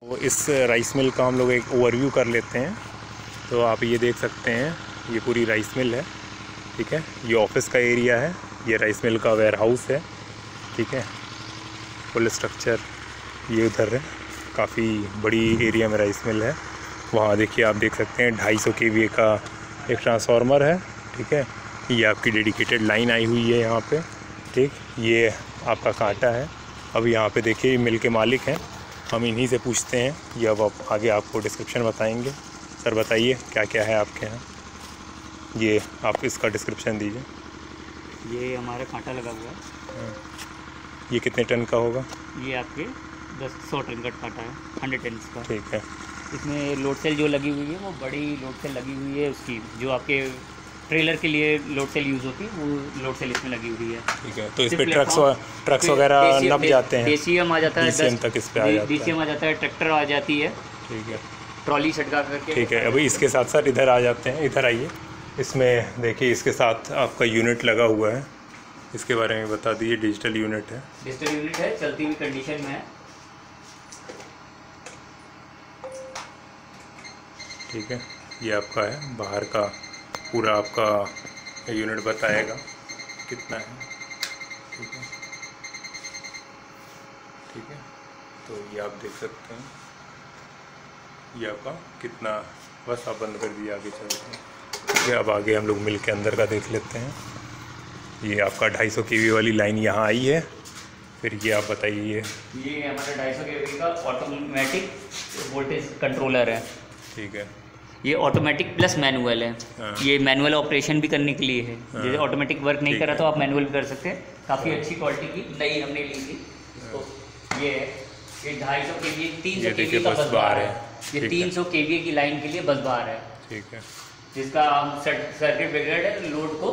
वो इस rice mill का हम लोग एक ओवरव्यू कर लेते हैं। तो आप ये देख सकते हैं, ये पूरी राइस मिल है। ठीक है, ये ऑफिस का एरिया है, ये राइस मिल का वेयर हाउस है। ठीक है, फुल स्ट्रक्चर ये उधर है, काफ़ी बड़ी एरिया में राइस मिल है। वहाँ देखिए, आप देख सकते हैं 250 kVA का एक ट्रांसफार्मर है। ठीक है, ये आपकी डेडिकेटेड लाइन आई हुई है यहाँ पे। ठीक, ये आपका कांटा है। अब यहाँ पे देखिए मिल के मालिक हैं, हम इन्हीं से पूछते हैं, ये अब आप आगे आपको डिस्क्रिप्शन बताएंगे। सर बताइए क्या क्या है आपके यहाँ, ये आप इसका डिस्क्रिप्शन दीजिए। ये हमारा कांटा लगा हुआ है। ये कितने टन का होगा? ये आपके 100 टन का कांटा है, 100 टन का। ठीक है, इसमें लोड सेल जो लगी हुई है वो बड़ी लोड सेल लगी हुई है, उसकी जो आपके ट्रेलर के लिए लोड सेल यूज़ होती है वो लोड सेल इसमें लगी हुई है। ठीक है, तो इस पर ट्रक्स वगैरह नप जाते हैं? DCM आ जाता है, DCM तक इस पे आ जाता है। DCM आ जाता है, ट्रैक्टर आ जाती है। ठीक है, ट्रॉली छटका करके। ठीक है। अभी इसके साथ साथ इधर आ जाते हैं, इधर आइए। इसमें देखिए इसके साथ आपका यूनिट लगा हुआ है, इसके बारे में बता दीजिए। डिजिटल यूनिट है, डिजिटल यूनिट है, चलती हुई कंडीशन में है। ठीक है, ये आपका है, बाहर का पूरा आपका यूनिट बताएगा कितना है। ठीक है, ठीक है, तो ये आप देख सकते हैं, ये आपका कितना, बस आप बंद कर दिए, आगे चलते हैं। ठीक है, अब आगे हम लोग मिल के अंदर का देख लेते हैं। ये आपका 250 kV वाली लाइन यहाँ आई है। फिर ये आप बताइए। ये हमारा 250 kV का ऑटोमेटिक वोल्टेज कंट्रोलर है। ठीक है, ये ऑटोमेटिक प्लस मैनुअल है। हाँ। ये मैनुअल ऑपरेशन भी करने के लिए है। हाँ। जैसे ऑटोमेटिक वर्क नहीं ठीक कर रहा है। तो आप मैनुअल भी कर सकते हैं। काफ़ी अच्छी क्वालिटी की नई हमने ली थी इसको। ये है, ये 250 kV 300 kV का बस बार है। ये 300 kV की लाइन के लिए बस बार है। ठीक है, जिसका सर्किट ब्रेकर लोड को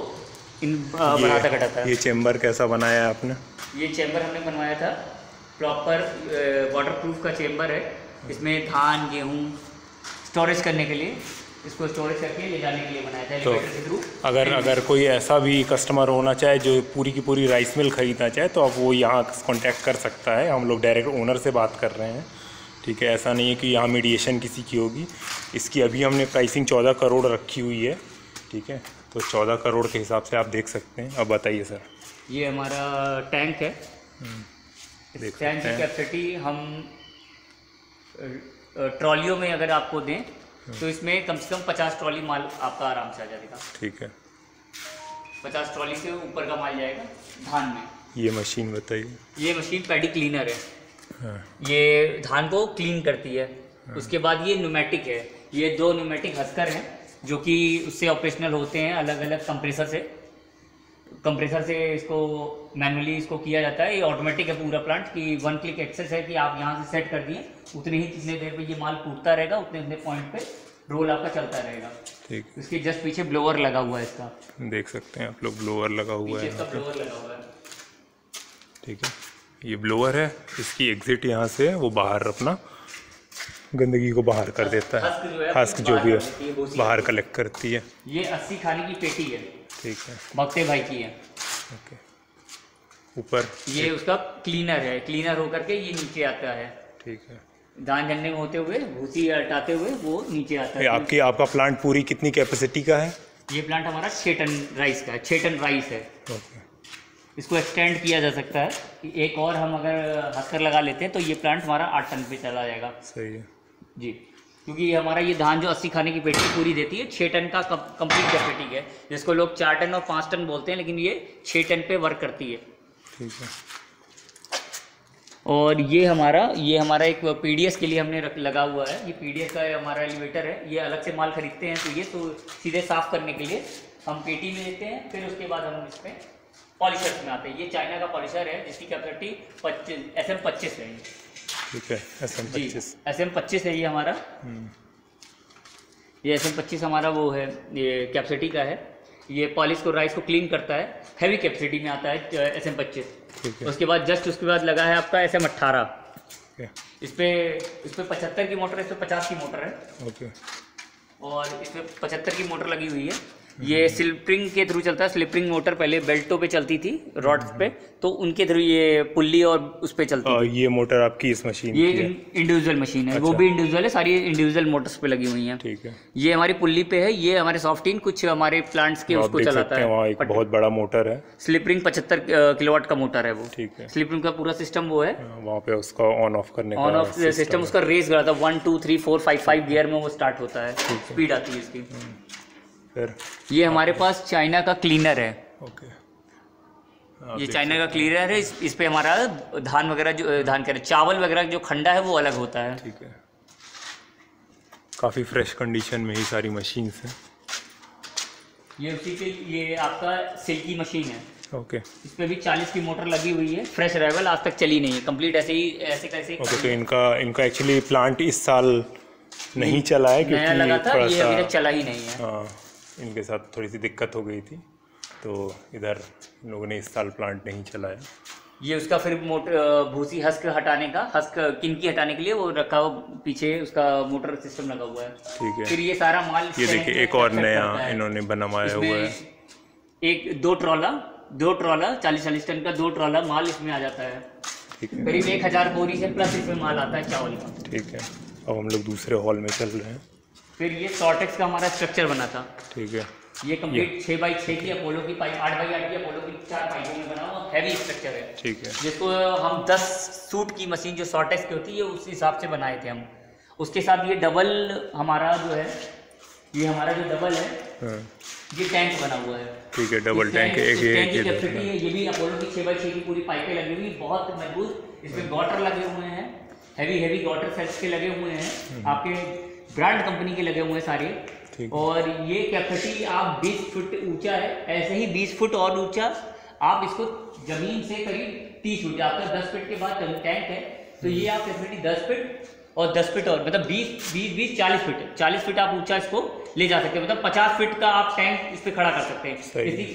बढ़ाता घटाता है। ये चेम्बर कैसा बनाया है आपने? ये चेम्बर हमने बनवाया था, प्रॉपर वाटरप्रूफ का चेम्बर है। इसमें धान गेहूँ स्टोरेज करने के लिए, इसको स्टोरेज करके ले जाने के लिए बनाया था एलिवेटर के थ्रू। अगर कोई ऐसा भी कस्टमर होना चाहे जो पूरी की पूरी राइस मिल ख़रीदना चाहे, तो आप वो यहाँ कांटेक्ट कर सकता है। हम लोग डायरेक्ट ओनर से बात कर रहे हैं। ठीक है, ऐसा नहीं है कि यहाँ मीडिएशन किसी की होगी। इसकी अभी हमने प्राइसिंग 14 करोड़ रखी हुई है। ठीक है, तो 14 करोड़ के हिसाब से आप देख सकते हैं। अब बताइए सर। ये हमारा टैंक है। टैंक की कैपेसिटी हम ट्रॉलियों में अगर आपको दें तो इसमें कम से कम 50 ट्रॉली माल आपका आराम से आ जाएगा। ठीक है, 50 ट्रॉली से ऊपर का माल जाएगा धान में। ये मशीन बताइए। ये मशीन पैडी क्लीनर है। हाँ। ये धान को क्लीन करती है। हाँ। उसके बाद ये न्यूमेटिक है। ये 2 न्यूमेटिक हस्कर हैं जो कि उससे ऑपरेशनल होते हैं, अलग अलग कंप्रेसर से इसको मैनुअली इसको किया जाता है। ये ऑटोमेटिक है पूरा प्लांट की 1 क्लिक एक्सेस है कि आप यहाँ से सेट कर दिए, उतने ही कितने देर पे ये माल कूटता रहेगा, उतने पॉइंट पे रोल आपका चलता रहेगा। ठीक, इसके जस्ट पीछे ब्लोअर लगा हुआ है, इसका देख सकते हैं आप लोग, ब्लोअर लगा हुआ है। इसका ब्लोअर लगा हुआ है। ठीक है, ये ब्लोअर है, इसकी एग्जिट यहाँ से वो बाहर अपना गंदगी को बाहर कर देता है। हस्क जो भी है बाहर कलेक्ट करती है। ये 80 खाने की पेटी है। ठीक है, भक्ते भाई की है। ओके, ऊपर ये उसका क्लीनर है। क्लीनर होकर के ये नीचे आता है। ठीक है, धान झन्ने में होते हुए, भूसी हटाते हुए वो नीचे आता है। आपका प्लांट पूरी कितनी कैपेसिटी का है? ये प्लांट हमारा 6 टन राइस का है। 6 टन राइस है। ओके, इसको एक्सटेंड किया जा सकता है कि एक और हम अगर हस्कर लगा लेते हैं तो ये प्लांट हमारा 8 टन पे चला जाएगा। सही है जी, क्योंकि हमारा ये धान जो 80 खाने की पेटी पूरी देती है, 6 टन का कंप्लीट कैपेसिटी है, जिसको लोग 4 टन और 5 टन बोलते हैं, लेकिन ये 6 टन पे वर्क करती है। ठीक है, और ये हमारा एक PDS के लिए हमने लगा हुआ है। ये PDS का हमारा एलिवेटर है। ये अलग से माल खरीदते हैं तो ये तो सीधे साफ़ करने के लिए हम पेटी में लेते हैं, फिर उसके बाद हम इसमें पॉलिशर्स में आते हैं। ये चाइना का पॉलिशर है जिसकी कैपेसिटी SM25 है। ठीक है, SM25 है ये हमारा। ये SM25 हमारा वो है, ये कैपेसिटी का है। ये पॉलिश को, राइस को क्लीन करता है। हैवी कैपेसिटी में आता है SM25। उसके बाद उसके बाद लगा है आपका SM18। इस पे 75 की मोटर है, इस पे 50 की मोटर है। ओके, और इस पे 75 की मोटर लगी हुई है। ये स्लिपरिंग के थ्रू चलता है। स्लिपरिंग मोटर पहले बेल्टों पे चलती थी, रॉड्स पे, तो उनके थ्रू ये पुल्ली और उस पे चलती थी। ये मोटर आपकी इस मशीन ये की है? इंडिविजुअल मशीन है। अच्छा। वो भी इंडिविजुअल है, सारी इंडिविजुअल मोटर्स पे लगी हुई हैं। ठीक है। ये हमारी पुल्ली पे है, ये हमारे सॉफ्टीन कुछ हमारे प्लांट्स के उसको चलाता है। वहाँ एक बहुत बड़ा मोटर है। स्लिपरिंग 75 किलोवाट का मोटर है वो। ठीक है। स्लिपरिंग का पूरा सिस्टम वो है। वहाँ पे उसका ऑन ऑफ करने का ऑन ऑफ सिस्टम उसका रेस करता है। 1 2 3 4 5 गियर में वो स्टार्ट होता है, स्पीड आती है इसकी। फिर ये हमारे पास चाइना का क्लीनर है। ओके। ये चाइना का क्लीनर है। इस पे हमारा धान वगैरह, जो धान कह रहे चावल वगैरह जो खंडा है वो अलग होता है। ठीक है। काफ़ी फ्रेश कंडीशन में ही सारी मशीन्स हैं। ये उसी के, ये आपका सिल्की मशीन है। ओके। इस पे भी 40 की मोटर लगी हुई है। फ्रेश अराइवल, आज तक चली नहीं है, कंप्लीट ऐसे ही ऐसे कैसे। ओके, तो इनका एक्चुअली प्लांट इस साल नहीं चला है नया लगा था, क्योंकि ये अभी तक चला ही नहीं है। हाँ, इनके साथ थोड़ी सी दिक्कत हो गई थी, तो इधर इन लोगों ने इस साल प्लांट नहीं चलाया। ये उसका फिर मोटर भूसी हस्क हटाने का, हस्क किनकी हटाने के लिए वो रखा हुआ, पीछे उसका मोटर सिस्टम लगा हुआ है। ठीक है। फिर ये सारा माल, ये देखिए एक और नया इन्होंने बनवाया हुआ है। एक दो ट्रॉला 40-40 टन का 2 ट्रॉला माल इसमें आ जाता है। ठीक है। करीब 1000 बोरी से प्लस इसमें माल आता है चावल का। ठीक है। अब हम लोग दूसरे हॉल में चल रहे हैं। फिर ये सॉर्टेक्स का हमारा स्ट्रक्चर बना था। ठीक है। ये कंप्लीट 6x6 की अपोलो की पाइप, 8x8 की अपोलो की 4 पाइपों में बना हुआ हैवी स्ट्रक्चर है। ठीक है। जिसको हम 10 सूट की मशीन जो सॉर्टेक्स की होती है उस हिसाब से बनाए थे हम। उसके साथ ये डबल हमारा जो है, ये हमारा जो डबल है, हाँ। ये टैंक बना हुआ है। ठीक है। डबल टैंक एक टैंक की कैपेसिटी है। ये भी अपोलो की 6x6 की पूरी पाइपें लगी हुई, बहुत मजबूत। इसमें गॉटर लगे हुए हैं, हैवी गॉटर सेट्स के लगे हुए हैं, आपके ब्रांड कंपनी के लगे हुए हैं सारे। और ये कैपेसिटी आप 20 फुट ऊंचा है, ऐसे ही 20 फुट और ऊंचा आप इसको जमीन से करीब 30 फुट, आपका 10 फीट के बाद टैंक है, तो ये आप कैपेसिटी 10 फीट और 10 फीट और मतलब 20 40 फीट आप ऊंचा इसको ले जा सकते हैं। मतलब 50 फीट का आप टैंक इस पे खड़ा कर सकते हैं।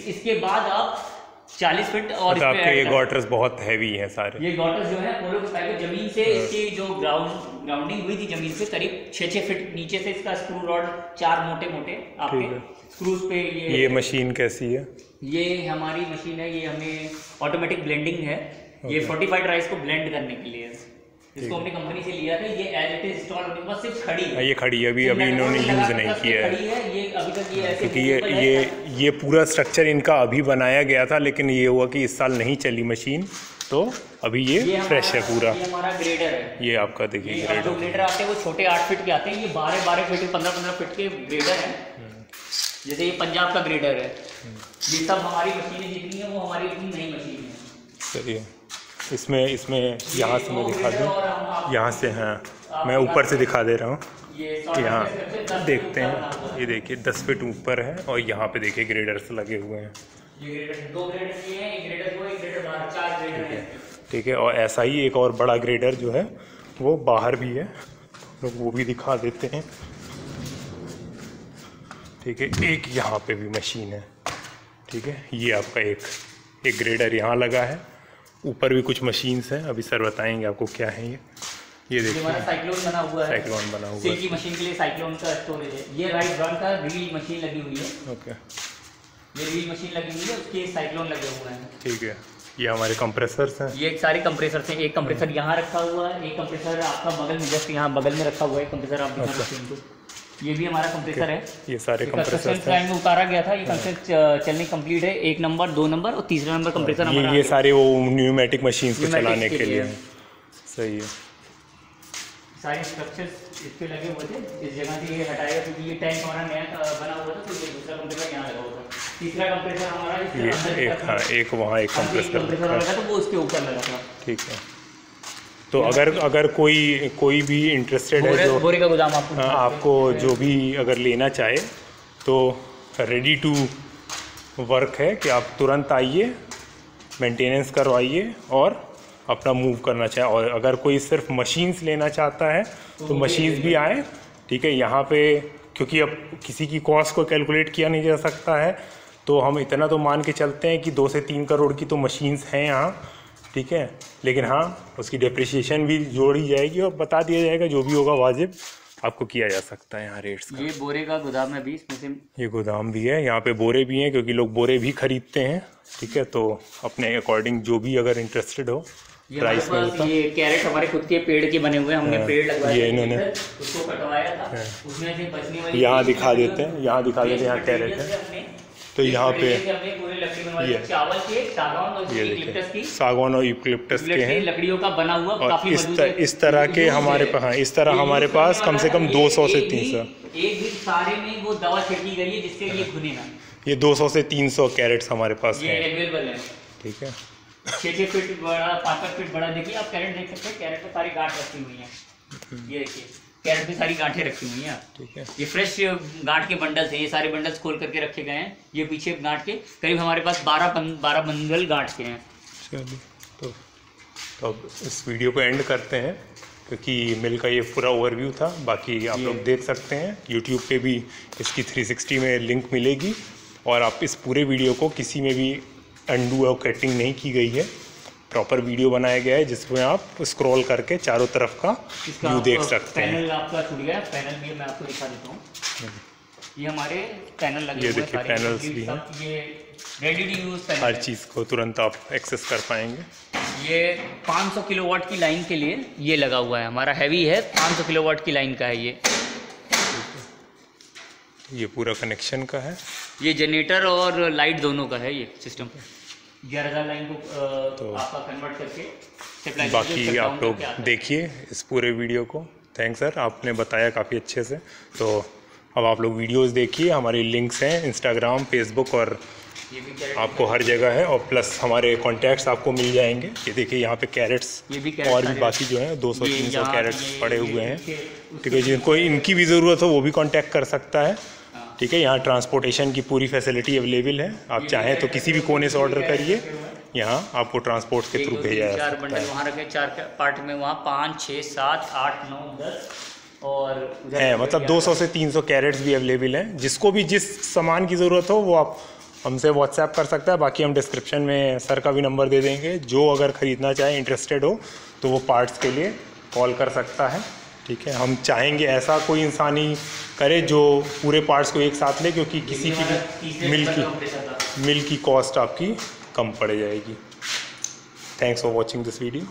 इसके बाद आप 40 फीट और तो आपके ये गॉटर्स बहुत हैवी हैं सारे। ये गॉटर्स जो है पोलो की पाइप जमीन से, इसकी जो ग्राउंडिंग हुई थी जमीन से करीब 6 फीट नीचे से इसका स्क्रू रॉड 4 मोटे आपके स्क्रूज पे। ये मशीन कैसी है? ये हमारी मशीन है, ये हमें ऑटोमेटिक ब्लेंडिंग है। ये फोर्टिफाइड राइस को ब्लेंड करने के लिए है। इसको हमने कंपनी से लिया था। ये एज इट इज इंस्टॉल होने के बाद सिर्फ खड़ी है। ये खड़ी है, अभी इन्होंने यूज़ नहीं किया है। ये अभी तक ये ऐसे, क्योंकि ये पूरा स्ट्रक्चर इनका अभी बनाया गया था, लेकिन ये हुआ कि इस साल नहीं चली मशीन, तो अभी ये फ्रेश है पूरा। ये हमारा ग्रेडर है। ये आपका देखिए ग्रेडर आते हैं, वो छोटे 8 फीट के आते हैं। ये 12 फीट 15 फीट के ग्रेडर हैं। जैसे ये पंजाब का ग्रेडर है। ये सब हमारी मशीनें जितनी है वो हमारी इतनी नई मशीन है। सही है। इसमें यहाँ से मैं दिखा दूँ, यहाँ से, हाँ मैं ऊपर से दिखा दे रहा हूँ। यहाँ देखते हैं, ये देखिए 10 फीट ऊपर है और यहाँ पे देखिए ग्रेडर्स लगे हुए हैं। ये ग्रेडर 2 ग्रेडर ये हैं, एक ग्रेडर वो, एक ग्रेडर बाहर, 4 ग्रेडर हैं। ठीक है। और ऐसा ही एक और बड़ा ग्रेडर जो है वो बाहर भी है, लोग वो भी दिखा देते हैं। ठीक है। एक यहाँ पे भी मशीन है। ठीक है। ये आपका एक ग्रेडर यहाँ लगा है, ऊपर भी कुछ मशीन्स हैं, अभी सर बताएंगे आपको क्या है ये देखिए हमारा साइक्लोन बना हुआ है। साइक्लोन बना हुआ है। सिल्की मशीन के लिए साइक्लोन का स्टोरेज है। ये राइट ब्रांड का रील मशीन लगी हुई है। ओके। ये रील मशीन लगी हुई है, उसके साइक्लोन लगे हुए हैं। ठीक है। ये हमारे कंप्रेसर्स हैं। ये सारे कंप्रेसर्स हैं। एक कंप्रेसर यहाँ रखा हुआ है, एक कंप्रेसर आपका बगल में, जस्ट यहाँ बगल में रखा हुआ है कंप्रेसर। आप दिखा सकते हैं इनको। ये भी हमारा कंप्रेसर है। ये सारे कंप्रेसर्स टाइम में उतारा गया था। ये कंप्रेसर चलने कंप्लीट है। 1 नंबर 2 नंबर और तीसरा नंबर कंप्रेसर हमारा। ये सारे वो न्यूमेटिक मशीन्स को चलाने के लिए। सही है। सारे स्ट्रक्चर्स इसके लगे हुए थे। इस जगह से ये हटाया क्योंकि ये टैंक हमारा नया बना हुआ था, तो ये दूसरा कंप्रेसर यहाँ लगा हुआ था। तीसरा कंप्रेसर हमारा एक वहाँ एक कंप्रेसर लगा था, वो उसके ऊपर लगा था। ठीक है। तो अगर कोई भी इंटरेस्टेड है, जो बोरे का गोदाम आपको जो भी अगर लेना चाहे, तो रेडी टू वर्क है कि आप तुरंत आइए, मेंटेनेंस करवाइए और अपना मूव करना चाहे। और अगर कोई सिर्फ मशीन्स लेना चाहता है तो मशीन्स भी आए। ठीक है। यहाँ पे क्योंकि अब किसी की कॉस्ट को कैलकुलेट किया नहीं जा सकता है, तो हम इतना तो मान के चलते हैं कि 2 से 3 करोड़ की तो मशीन्स हैं यहाँ। ठीक है। लेकिन हाँ, उसकी डेप्रिसिएशन भी जोड़ी जाएगी और बता दिया जाएगा जो भी होगा वाजिब, आपको किया जा सकता है यहाँ रेट्स का। ये बोरे का गोदाम है भी, इसमें से ये गोदाम भी है, यहाँ पे बोरे भी हैं क्योंकि लोग बोरे भी खरीदते हैं। ठीक है, तो अपने अकॉर्डिंग जो भी अगर इंटरेस्टेड हो राइस मिल का। ये कैरेट हमारे खुद के पेड़ के बने हुए हैं, हमने पेड़ लगवाए, ये इन्होंने उसको कटवाया था, उसमें से बचने वाली यहाँ दिखा देते हैं, यहाँ दिखा देते हैं, यहाँ कैरेट है। तो यहाँ पे ये चावल के सागवान और यूकेलिप्टस की, सागवान और यूकेलिप्टस के हैं लकड़ियों का बना हुआ, और काफी इस तरह के हमारे पास, हाँ इस तरह हमारे पास कम से कम 200 से 300 एक भी सारे में वो दवा छिड़की गई है जिससे ये घुने ना। ये 200 से 300 कैरेट्स हमारे पास ये अवेलेबल है। ठीक है, 6 फीट बड़ा, 5 फीट बड़ा, देखिए आप कैरेट देख सकते हैं, कैरेट में सारी गांठ रखी हुई है, ये देखिए कैरेट में सारी गांठें रखी हुई हैं। ठीक है, ये फ्रेश गांठ के बंडल्स हैं, ये सारे बंडल्स खोल करके रखे गए हैं। ये पीछे गांठ के करीब हमारे पास 12 बंडल गांठ के हैं। चलिए, तो अब इस वीडियो को एंड करते हैं क्योंकि मिल का ये पूरा ओवरव्यू था। बाकी आप लोग देख सकते हैं यूट्यूब पे भी इसकी 360 में लिंक मिलेगी, और आप इस पूरे वीडियो को किसी में भी अंडू और कटिंग नहीं की गई है, प्रॉपर वीडियो बनाया गया है जिसमें आप स्क्रॉल करके चारों तरफ का व्यू देख सकते हैं। पैनल आपका छूट गया, पैनल भी मैं आपको दिखा देता हूँ। ये हमारे पैनल लगे हुए हैं, ये देखिए पैनल्स भी हैं, ये रेडी टू यूज पैनल, हर चीज़ को तुरंत आप एक्सेस कर पाएंगे। ये 500 किलोवाट की लाइन के लिए ये लगा हुआ है, हमारा हैवी है, 500 किलोवाट की लाइन का है ये पूरा कनेक्शन का है। ये जनरेटर और लाइट दोनों का है ये सिस्टम। 11,000 लाइन को तो आपका कन्वर्ट करके बाकी आप लोग देखिए इस पूरे वीडियो को। थैंक्स सर, आपने बताया काफ़ी अच्छे से। तो अब आप लोग वीडियोस देखिए, हमारी लिंक्स हैं इंस्टाग्राम, फेसबुक और आपको हर जगह है, और प्लस हमारे कॉन्टैक्ट्स आपको मिल जाएंगे। ये देखिए यहाँ पे कैरेट्स और भी बाकी जो है 200-300 कैरेट्स पड़े हुए हैं। ठीक है, जिनको इनकी भी ज़रूरत हो वो भी कॉन्टैक्ट कर सकता है। ठीक है, यहाँ ट्रांसपोर्टेशन की पूरी फैसिलिटी अवेलेबल है, आप चाहें तो किसी भी कोने से ऑर्डर करिए, यहाँ आपको ट्रांसपोर्ट के थ्रू भेजा जा सकता है। 4 बंडल वहाँ रखे, 4 पार्ट में, वहाँ 5, 6, 7, 8, 9, 10 और है, मतलब 200 से 300 कैरेट्स भी अवेलेबल हैं। जिसको भी जिस सामान की ज़रूरत हो वो आप हमसे व्हाट्सएप कर सकता है। बाकी हम डिस्क्रिप्शन में सर का भी नंबर दे देंगे, जो अगर ख़रीदना चाहे, इंटरेस्टेड हो तो वो पार्ट्स के लिए कॉल कर सकता है। ठीक है, हम चाहेंगे ऐसा कोई इंसान ही करे जो पूरे पार्ट्स को एक साथ ले, क्योंकि किसी की भी मिल की कॉस्ट आपकी कम पड़ जाएगी। Thanks for watching this video.